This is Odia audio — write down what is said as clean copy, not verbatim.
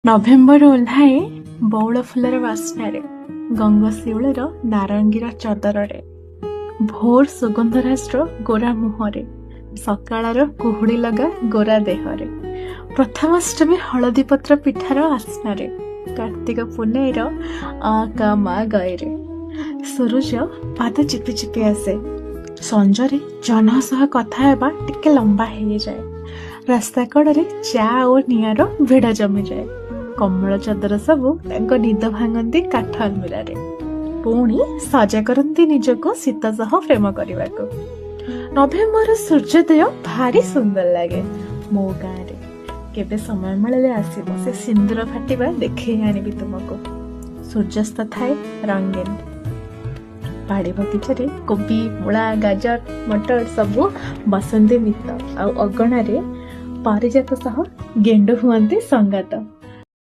ନଭେମ୍ବର ଓହ୍ଲାଏ ବଉଳ ଫୁଲର ବାସ୍ନାରେ, ଗଙ୍ଗଶିଉଳର ନାରଙ୍ଗୀର ଚଦରରେ, ଭୋର ସୁଗନ୍ଧରାଜର ଗୋରା ମୁହଁରେ, ସକାଳର କୁହୁଡ଼ି ଲଗା ଗୋରା ଦେହରେ, ପ୍ରଥମାଷ୍ଟମୀ ହଳଦୀ ପତ୍ର ପିଠାର ଆସ୍ନାରେ, କାର୍ତ୍ତିକ ପୁନେଇର ଆ କା ମା ଗଏରେ, ସୂରୁଜ ପାଦ ଚିପି ଚିପି ଆସେ, ସଞ୍ଜରେ ଜହ୍ନ ସହ କଥା ହେବା ଟିକେ ଲମ୍ବା ହେଇଯାଏ, ରାସ୍ତା କଡ଼ରେ ଚା ଓ ନିଆଁର ଭିଡ଼ ଜମିଯାଏ, କମଳ ଚଦର ସବୁ ତାଙ୍କ ନିଦ ଭାଙ୍ଗନ୍ତି କାଠ ଆଲମିରାରେ, ପୁଣି ସଜା କରନ୍ତି ନିଜକୁ ଶୀତ ସହ ପ୍ରେମ କରିବାକୁ। ନଭେମ୍ବର ସୂର୍ଯ୍ୟୋଦୟ ଭାରି ସୁନ୍ଦର ଲାଗେ। ମୋ ଗାଁରେ କେବେ ସମୟ ମିଳିଲେ ଆସିବ, ସେ ସିନ୍ଦୁର ଫାଟିବା ଦେଖେଇ ଆଣିବି ତୁମକୁ। ସୂର୍ଯ୍ୟାସ୍ତ ଥାଏ ରଙ୍ଗୀନ, ବାଡ଼ି ବଗିଚାରେ କୋବି, ମୂଳା, ଗାଜର, ମଟର ସବୁ ବସନ୍ତି ମିତ, ଆଉ ଅଗଣାରେ ପାରିଜାତ ସହ ଗେଣ୍ଡୁ ହୁଅନ୍ତି ସଙ୍ଗାତ।